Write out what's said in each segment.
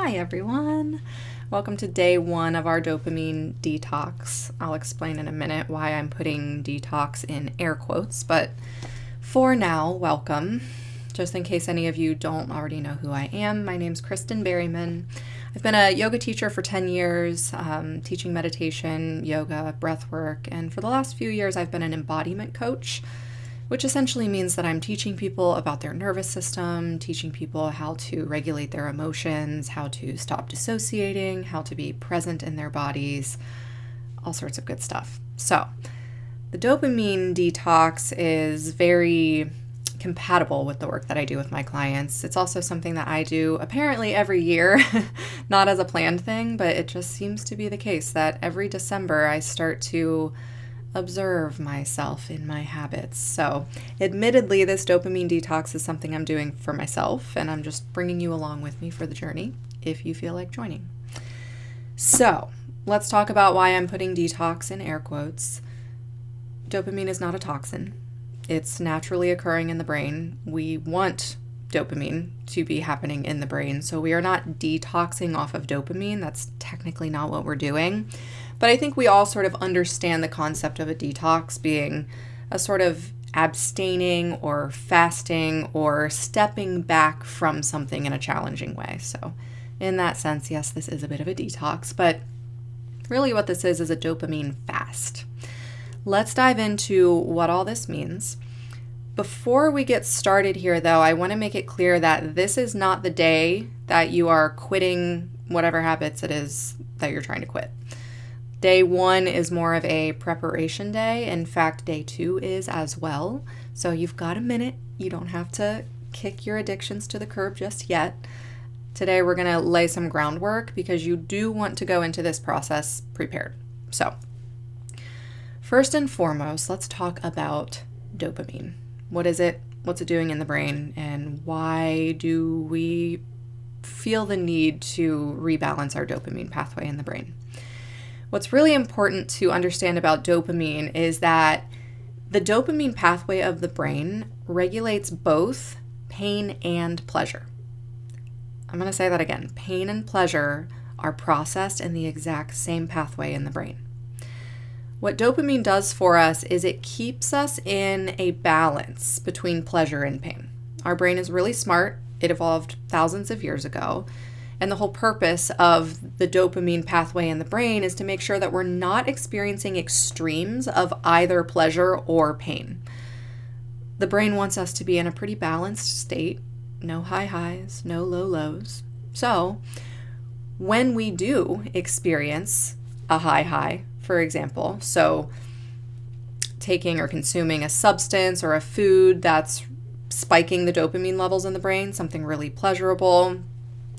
Hi everyone! Welcome to day one of our dopamine detox. I'll explain in a minute why I'm putting detox in air quotes, but for now, welcome. Just in case any of you don't already know who I am, my name's Kristen Berryman. I've been a yoga teacher for 10 years, teaching meditation, yoga, breath work, and for the last few years I've been an embodiment coach, which essentially means that I'm teaching people about their nervous system, teaching people how to regulate their emotions, how to stop dissociating, how to be present in their bodies, all sorts of good stuff. So, the dopamine detox is very compatible with the work that I do with my clients. It's also something that I do apparently every year, not as a planned thing, but it just seems to be the case that every December I start to observe myself in my habits. So admittedly, this dopamine detox is something I'm doing for myself, and I'm just bringing you along with me for the journey if you feel like joining. So let's talk about why I'm putting detox in air quotes. Dopamine is not a toxin. It's naturally occurring in the brain. We want dopamine to be happening in the brain, so we are not detoxing off of dopamine. That's technically not what we're doing. But I think we all sort of understand the concept of a detox being a sort of abstaining or fasting or stepping back from something in a challenging way. So in that sense, yes, this is a bit of a detox, but really what this is a dopamine fast. Let's dive into what all this means. Before we get started here, though, I want to make it clear that this is not the day that you are quitting whatever habits it is that you're trying to quit. Day one is more of a preparation day. In fact, day two is as well. So you've got a minute. You don't have to kick your addictions to the curb just yet. Today, we're going to lay some groundwork because you do want to go into this process prepared. So first and foremost, let's talk about dopamine. What is it? What's it doing in the brain? And why do we feel the need to rebalance our dopamine pathway in the brain? What's really important to understand about dopamine is that the dopamine pathway of the brain regulates both pain and pleasure. I'm going to say that again. Pain and pleasure are processed in the exact same pathway in the brain. What dopamine does for us is it keeps us in a balance between pleasure and pain. Our brain is really smart. It evolved thousands of years ago. And the whole purpose of the dopamine pathway in the brain is to make sure that we're not experiencing extremes of either pleasure or pain. The brain wants us to be in a pretty balanced state, no high highs, no low lows. So when we do experience a high, for example, so taking or consuming a substance or a food that's spiking the dopamine levels in the brain, something really pleasurable,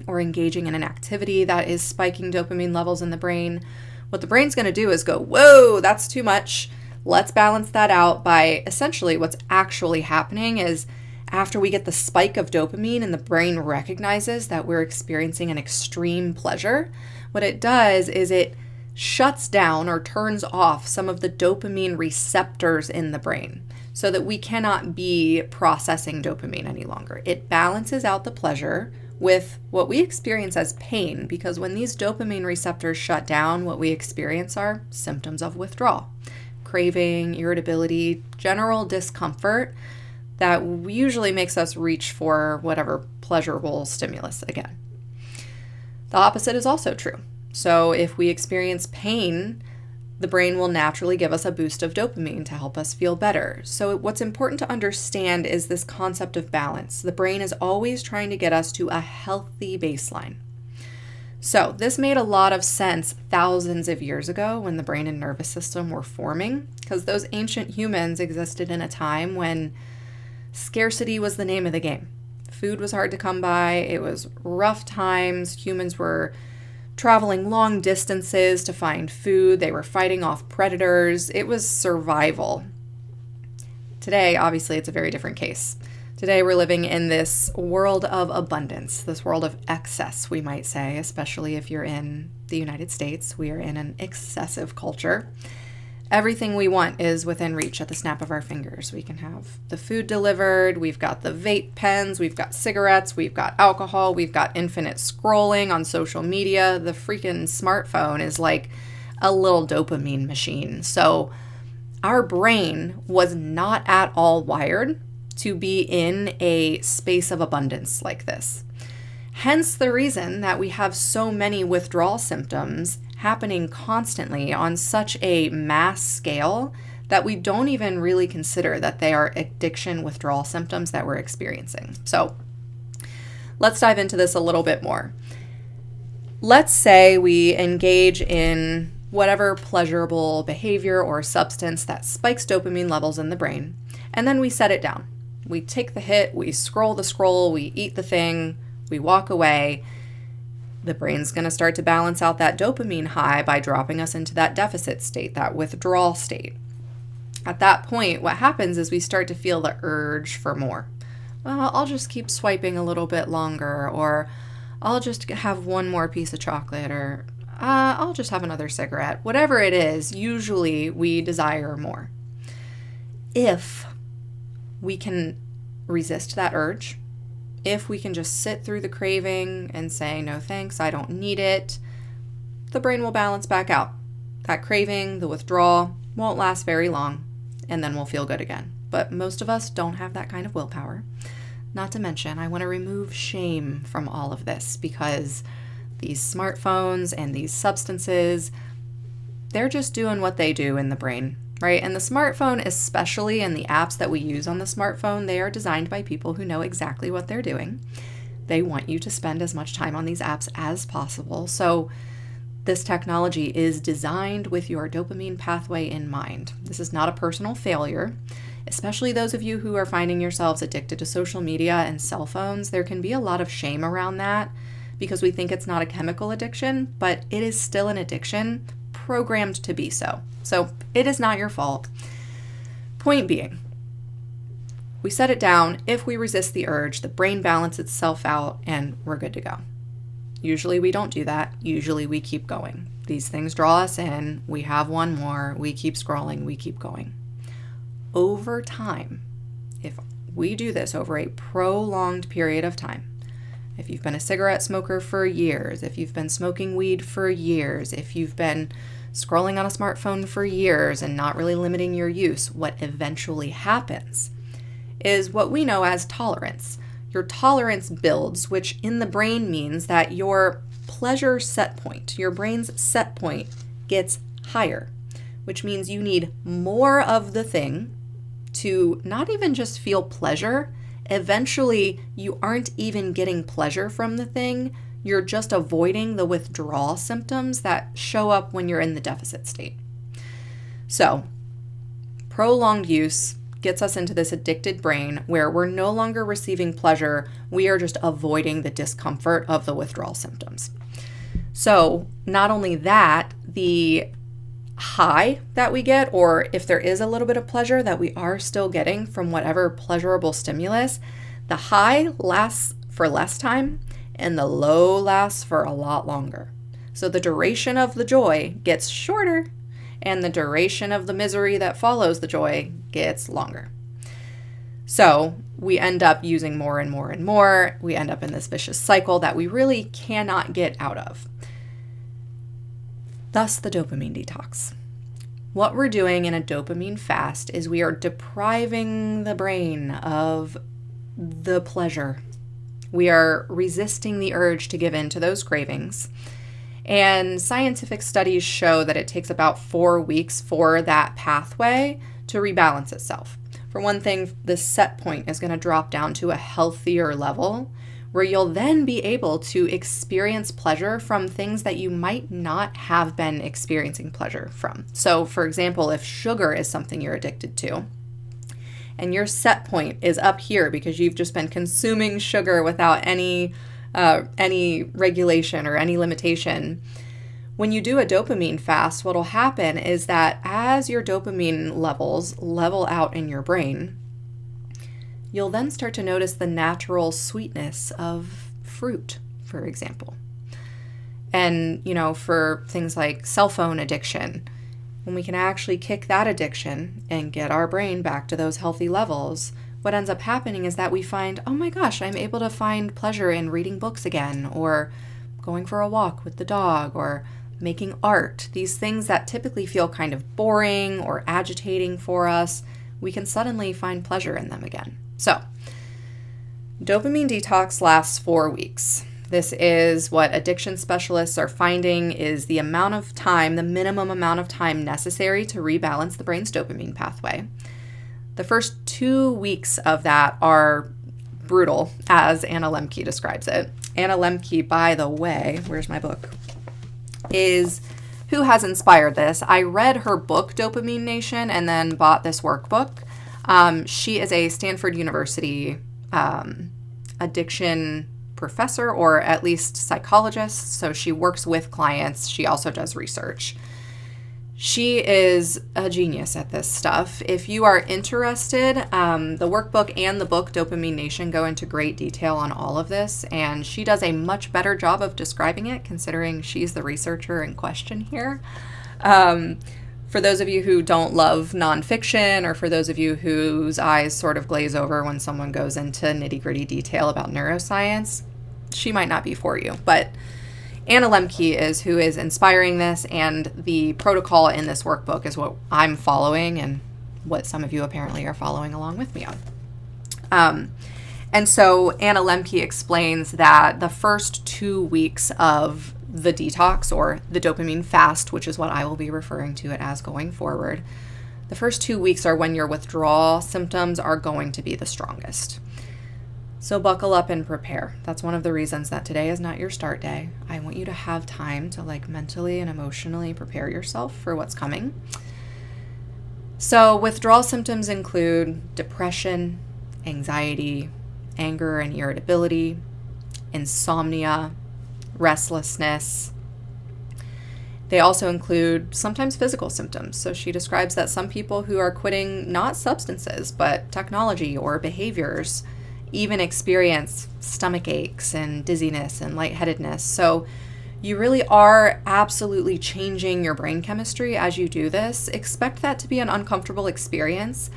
or engaging in an activity that is spiking dopamine levels in the brain, what the brain's going to do is go, whoa, that's too much. Let's balance that out by essentially what's actually happening is after we get the spike of dopamine and the brain recognizes that we're experiencing an extreme pleasure, what it does is it shuts down or turns off some of the dopamine receptors in the brain so that we cannot be processing dopamine any longer. It balances out the pleasure with what we experience as pain, because when these dopamine receptors shut down, what we experience are symptoms of withdrawal, craving, irritability, general discomfort that usually makes us reach for whatever pleasurable stimulus again. The opposite is also true. So if we experience pain, the brain will naturally give us a boost of dopamine to help us feel better. So what's important to understand is this concept of balance. The brain is always trying to get us to a healthy baseline. So this made a lot of sense thousands of years ago when the brain and nervous system were forming, because those ancient humans existed in a time when scarcity was the name of the game. Food was hard to come by. It was rough times. Humans were traveling long distances to find food. They were fighting off predators. It was survival. Today, obviously, it's a very different case. Today, we're living in this world of abundance, this world of excess, we might say, especially if you're in the United States. We are in an excessive culture. Everything we want is within reach at the snap of our fingers. We can have the food delivered, we've got the vape pens, we've got cigarettes, we've got alcohol, we've got infinite scrolling on social media. The freaking smartphone is like a little dopamine machine. So our brain was not at all wired to be in a space of abundance like this. Hence the reason that we have so many withdrawal symptoms happening constantly on such a mass scale that we don't even really consider that they are addiction withdrawal symptoms that we're experiencing. So let's dive into this a little bit more. Let's say we engage in whatever pleasurable behavior or substance that spikes dopamine levels in the brain, and then we set it down. We take the hit, we scroll the scroll, we eat the thing, we walk away. The brain's going to start to balance out that dopamine high by dropping us into that deficit state, that withdrawal state. At that point, what happens is we start to feel the urge for more. Well, I'll just keep swiping a little bit longer, or I'll just have one more piece of chocolate, or I'll just have another cigarette. Whatever it is, usually we desire more. If we can resist that urge, if we can just sit through the craving and say, no thanks, I don't need it, the brain will balance back out. That craving, the withdrawal, won't last very long, and then we'll feel good again. But most of us don't have that kind of willpower. Not to mention, I want to remove shame from all of this, because these smartphones and these substances, they're just doing what they do in the brain, right? And the smartphone, especially, and the apps that we use on the smartphone, they are designed by people who know exactly what they're doing. They want you to spend as much time on these apps as possible. So this technology is designed with your dopamine pathway in mind. This is not a personal failure, especially those of you who are finding yourselves addicted to social media and cell phones. There can be a lot of shame around that because we think it's not a chemical addiction, but it is still an addiction programmed to be so. So it is not your fault. Point being, we set it down. If we resist the urge, the brain balances itself out and we're good to go. Usually we don't do that. Usually we keep going. These things draw us in. We have one more. We keep scrolling. We keep going. Over time, if we do this over a prolonged period of time, if you've been a cigarette smoker for years, if you've been smoking weed for years, if you've been scrolling on a smartphone for years and not really limiting your use, what eventually happens is what we know as tolerance. Your tolerance builds, which in the brain means that your pleasure set point, your brain's set point, gets higher, which means you need more of the thing to not even just feel pleasure. Eventually, you aren't even getting pleasure from the thing. You're just avoiding the withdrawal symptoms that show up when you're in the deficit state. So, prolonged use gets us into this addicted brain where we're no longer receiving pleasure. We are just avoiding the discomfort of the withdrawal symptoms. So, not only that, the high that we get, or if there is a little bit of pleasure that we are still getting from whatever pleasurable stimulus, the high lasts for less time and the low lasts for a lot longer. So the duration of the joy gets shorter and the duration of the misery that follows the joy gets longer. So we end up using more and more and more. We end up in this vicious cycle that we really cannot get out of. Thus the dopamine detox. What we're doing in a dopamine fast is we are depriving the brain of the pleasure. We are resisting the urge to give in to those cravings. And scientific studies show that it takes about 4 weeks for that pathway to rebalance itself. For one thing, the set point is going to drop down to a healthier level where you'll then be able to experience pleasure from things that you might not have been experiencing pleasure from. So, for example, if sugar is something you're addicted to, and your set point is up here because you've just been consuming sugar without any regulation or any limitation, when you do a dopamine fast, what'll happen is that as your dopamine levels level out in your brain, you'll then start to notice the natural sweetness of fruit, for example. And, for things like cell phone addiction, when we can actually kick that addiction and get our brain back to those healthy levels, what ends up happening is that we find, oh my gosh, I'm able to find pleasure in reading books again, or going for a walk with the dog, or making art. These things that typically feel kind of boring or agitating for us, we can suddenly find pleasure in them again. So, dopamine detox lasts 4 weeks. This is what addiction specialists are finding is the amount of time, the minimum amount of time necessary to rebalance the brain's dopamine pathway. The first 2 weeks of that are brutal, as Anna Lemke describes it. Anna Lemke, by the way, where's my book, is who has inspired this. I read her book, Dopamine Nation, and then bought this workbook. She is a Stanford University addiction professor, or at least psychologist. So she works with clients. She also does research. She is a genius at this stuff. If you are interested, the workbook and the book Dopamine Nation go into great detail on all of this, and she does a much better job of describing it, considering she's the researcher in question here. For those of you who don't love nonfiction, or for those of you whose eyes sort of glaze over when someone goes into nitty-gritty detail about neuroscience, she might not be for you. But Anna Lemke is who is inspiring this, and the protocol in this workbook is what I'm following and what some of you apparently are following along with me on. And so Anna Lemke explains that the first 2 weeks of the detox, or the dopamine fast, which is what I will be referring to it as going forward, the first 2 weeks are when your withdrawal symptoms are going to be the strongest. So buckle up and prepare. That's one of the reasons that today is not your start day. I want you to have time to mentally and emotionally prepare yourself for what's coming. So withdrawal symptoms include depression, anxiety, anger and irritability, insomnia, restlessness. They also include sometimes physical symptoms. So she describes that some people who are quitting not substances, but technology or behaviors, even experience stomach aches and dizziness and lightheadedness. So you really are absolutely changing your brain chemistry as you do this. Expect that to be an uncomfortable experience,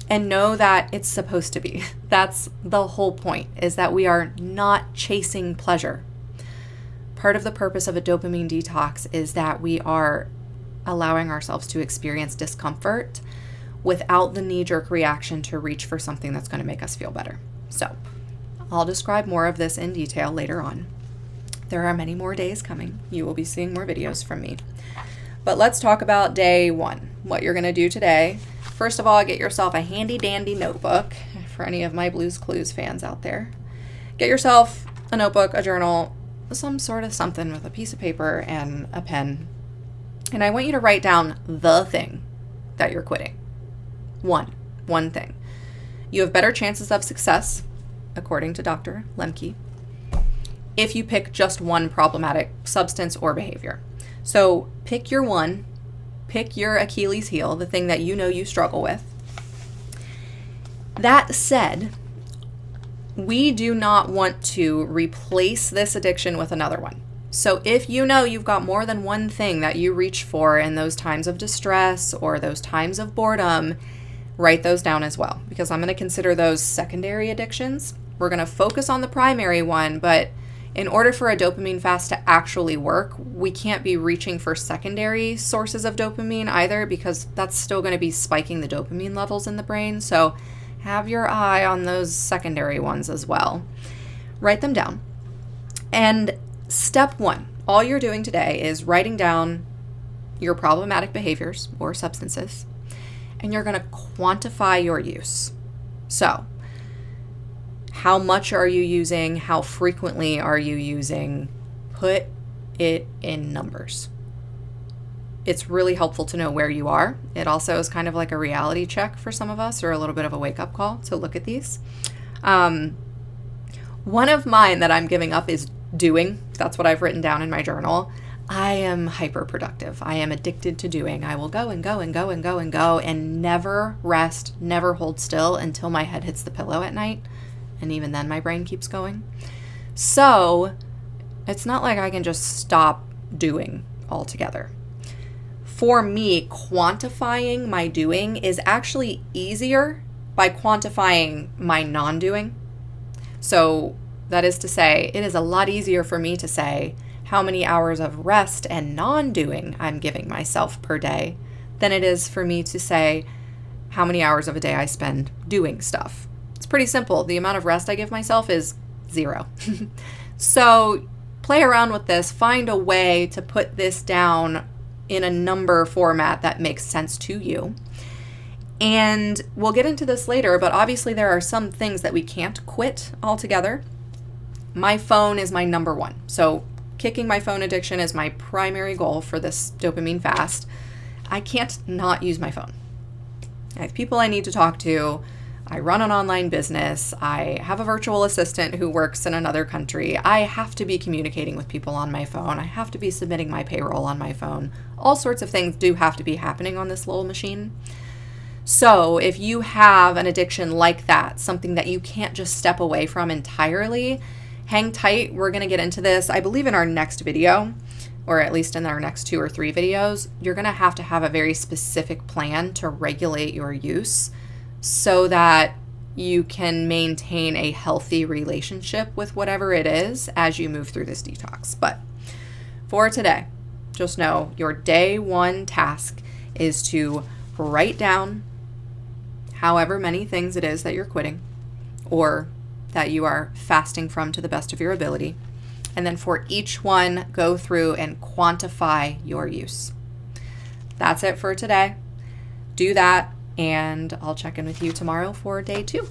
and know that it's supposed to be. That's the whole point, is that we are not chasing pleasure. Part of the purpose of a dopamine detox is that we are allowing ourselves to experience discomfort without the knee-jerk reaction to reach for something that's going to make us feel better. So I'll describe more of this in detail later on. There are many more days coming. You will be seeing more videos from me. But let's talk about day 1, what you're going to do today. First of all, get yourself a handy dandy notebook for any of my Blue's Clues fans out there. Get yourself a notebook, a journal, some sort of something with a piece of paper and a pen. And I want you to write down the thing that you're quitting. One thing. You have better chances of success, according to Dr. Lemke, if you pick just one problematic substance or behavior. So pick your one, pick your Achilles heel, the thing that you know you struggle with. That said, we do not want to replace this addiction with another one. So if you know you've got more than one thing that you reach for in those times of distress or those times of boredom, write those down as well, because I'm going to consider those secondary addictions. We're going to focus on the primary one, but in order for a dopamine fast to actually work, we can't be reaching for secondary sources of dopamine either, because that's still going to be spiking the dopamine levels in the brain. So have your eye on those secondary ones as well. Write them down. And step 1, all you're doing today is writing down your problematic behaviors or substances, and you're going to quantify your use. So, how much are you using? How frequently are you using? Put it in numbers. It's really helpful to know where you are. It also is kind of like a reality check for some of us, or a little bit of a wake-up call to look at these. One of mine that I'm giving up is doing. That's what I've written down in my journal. I am hyper-productive. I am addicted to doing. I will go and go and go and go and go and never rest, never hold still until my head hits the pillow at night. And even then my brain keeps going. So it's not like I can just stop doing altogether. for me, quantifying my doing is actually easier by quantifying my non-doing. So that is to say, it is a lot easier for me to say how many hours of rest and non-doing I'm giving myself per day than it is for me to say how many hours of a day I spend doing stuff. It's pretty simple. The amount of rest I give myself is 0. So play around with this, find a way to put this down in a number format that makes sense to you. And we'll get into this later, but obviously there are some things that we can't quit altogether. My phone is my number one. So kicking my phone addiction is my primary goal for this dopamine fast. I can't not use my phone. I have people I need to talk to. I run an online business. I have a virtual assistant who works in another country. I have to be communicating with people on my phone. I have to be submitting my payroll on my phone. All sorts of things do have to be happening on this little machine. So if you have an addiction like that, something that you can't just step away from entirely, hang tight. We're going to get into this, I believe, in our next video, or at least in our next 2 or 3 videos. You're going to have a very specific plan to regulate your use so that you can maintain a healthy relationship with whatever it is as you move through this detox. But for today, just know your day 1 task is to write down however many things it is that you're quitting or that you are fasting from to the best of your ability. And then for each one, go through and quantify your use. That's it for today. Do that, and I'll check in with you tomorrow for day 2.